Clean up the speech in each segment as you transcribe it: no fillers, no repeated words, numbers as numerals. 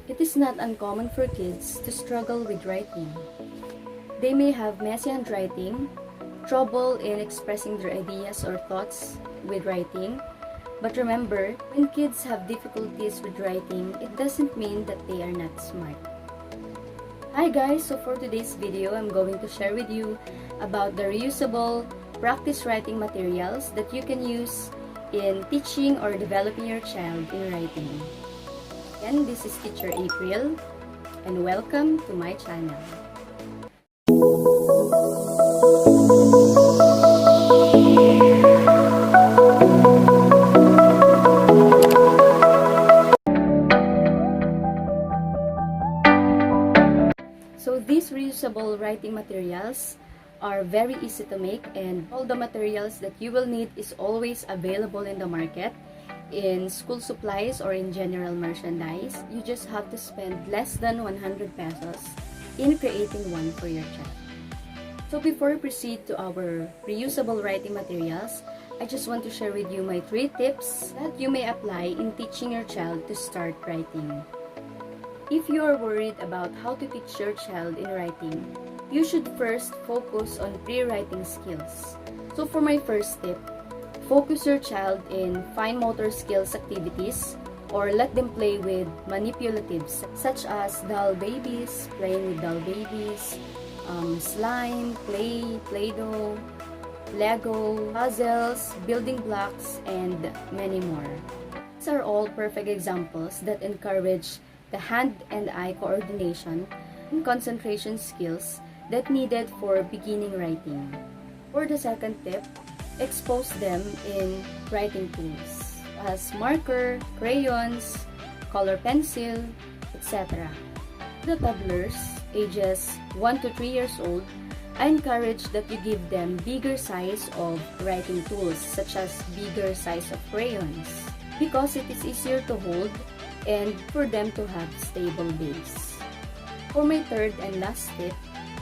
It is not uncommon for kids to struggle with writing. They may have messy handwriting, trouble in expressing their ideas or thoughts with writing. But remember, when kids have difficulties with writing, it doesn't mean that they are not smart. Hi guys, so for today's video, I'm going to share with you about the reusable practice writing materials that you can use in teaching or developing your child in writing. And this is Teacher April, and welcome to my channel. So these reusable writing materials are very easy to make, and all the materials that you will need is always available in the market, in school supplies or in general merchandise. You just have to spend less than 100 pesos in creating one for your child. So before we proceed to our reusable writing materials, I just want to share with you my 3 tips that you may apply in teaching your child to start writing. If you are worried about how to teach your child in writing, you should first focus on pre-writing skills. So for my first tip, focus your child in fine motor skills activities, or let them play with manipulatives such as doll babies, playing with doll babies, slime, clay, Play-Doh, Lego, puzzles, building blocks, and many more. These are all perfect examples that encourage the hand and eye coordination and concentration skills that needed for beginning writing. For the second tip, expose them in writing tools as marker, crayons, color pencil, etc. The toddlers, ages 1 to 3 years old, I encourage that you give them bigger size of writing tools such as bigger size of crayons because it is easier to hold and for them to have stable base. For my third and last tip,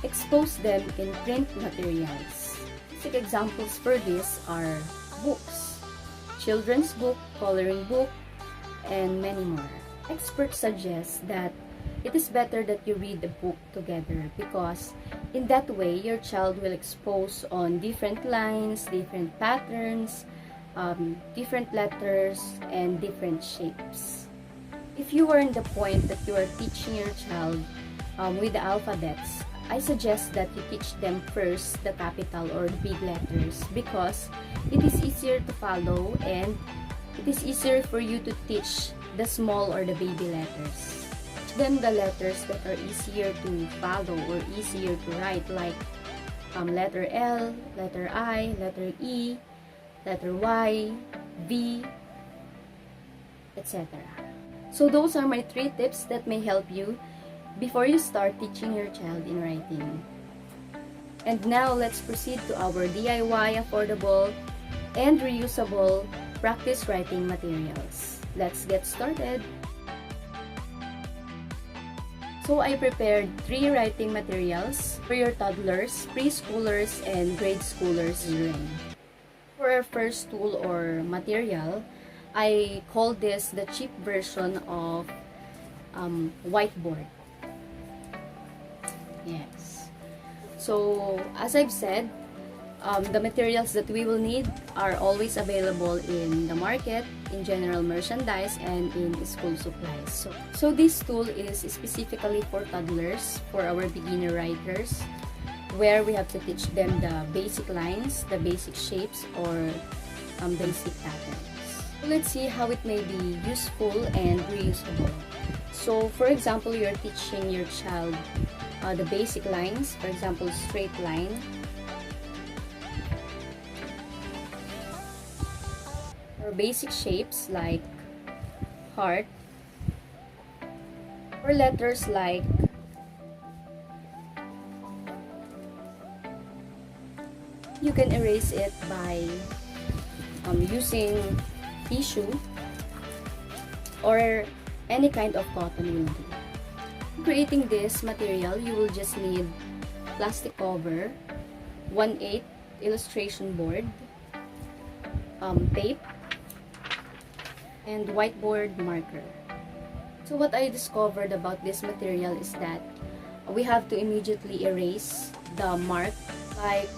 expose them in print materials. Basic examples for this are books, children's book, coloring book, and many more. Experts suggest that it is better that you read the book together because in that way your child will expose on different lines, different patterns, different letters, and different shapes. If you are in the point that you are teaching your child with the alphabets, I suggest that you teach them first the capital or the big letters because it is easier to follow and it is easier for you to teach the small or the baby letters. Teach them the letters that are easier to follow or easier to write, like letter L, letter I, letter E, letter Y, V, etc. So those are my 3 tips that may help you before you start teaching your child in writing. And now let's proceed to our DIY, affordable, and reusable practice writing materials. Let's get started. So I prepared 3 writing materials for your toddlers, preschoolers, and grade schoolers learn. For our first tool or material, I call this the cheap version of whiteboard. Yes. So, as I've said, the materials that we will need are always available in the market, in general merchandise, and in school supplies. So this tool is specifically for toddlers, for our beginner writers, where we have to teach them the basic lines, the basic shapes, or the basic patterns. So let's see how it may be useful and reusable. So, for example, you're teaching your child the basic lines, for example, straight line, or basic shapes like heart, or letters like you can erase it by using tissue or any kind of cotton will do. Creating this material, you will just need plastic cover, 1/8 illustration board, tape, and whiteboard marker. So what I discovered about this material is that we have to immediately erase the mark like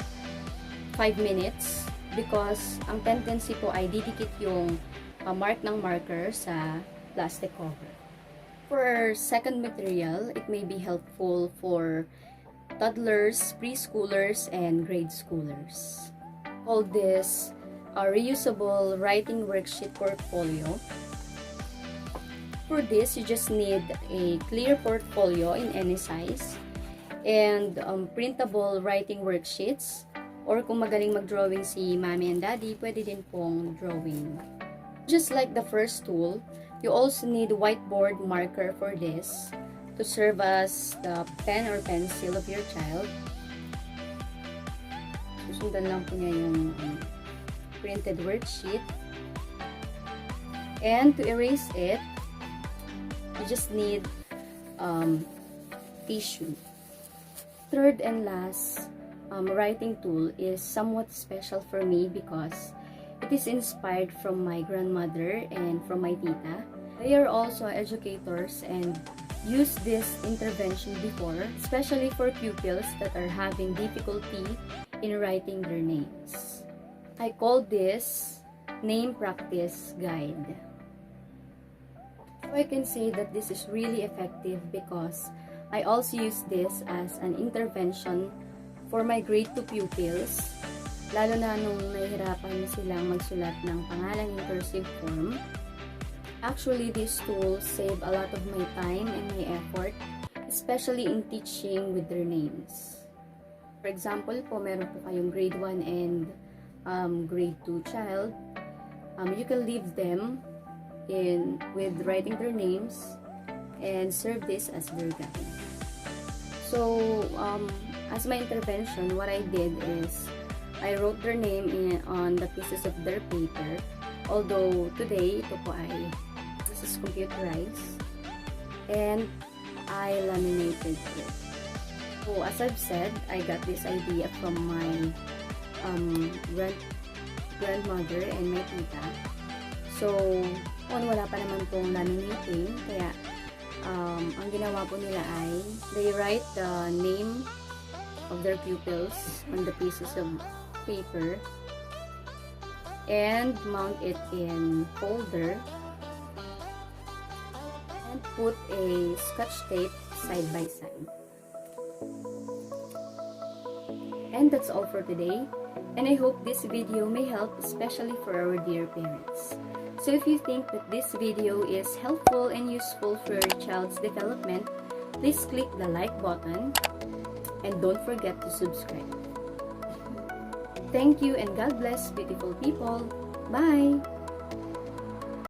5 minutes because ang tendency po ay didikit yung mark ng marker sa plastic cover. For our second material, it may be helpful for toddlers, preschoolers, and grade schoolers. Call this a reusable writing worksheet portfolio. For this, you just need a clear portfolio in any size and printable writing worksheets, or kung magaling mag-drawing si mommy and daddy, pwede din pong drawing. Just like the first tool, you also need whiteboard marker for this to serve as the pen or pencil of your child. Susundan lang po niya yung printed worksheet. And to erase it, you just need tissue. Third and last writing tool is somewhat special for me because it is inspired from my grandmother and from my tita. They are also educators and used this intervention before, especially for pupils that are having difficulty in writing their names. I call this Name Practice Guide. So I can say that this is really effective because I also use this as an intervention for my grade 2 pupils, lalo na nung nahihirapan silang magsulat ng pangalan in cursive form. Actually, these tools save a lot of my time and my effort, especially in teaching with their names. For example po, meron po kayong grade 1 and grade 2 child, you can leave them with writing their names and serve this as their guide. So, as my intervention, what I did is I wrote their name on the pieces of their paper. Although today, this is computerized, and I laminated it. So, as I've said, I got this idea from my grandmother and my tita. So, wala pa naman pong laminating, kaya ang ginawa po nila ay they write the name of their pupils on the pieces of paper and mount it in folder and put a scotch tape side by side. And that's all for today, and I hope this video may help, especially for our dear parents. So if you think that this video is helpful and useful for your child's development, please click the like button and don't forget to subscribe. Thank you and God bless, beautiful people. Bye!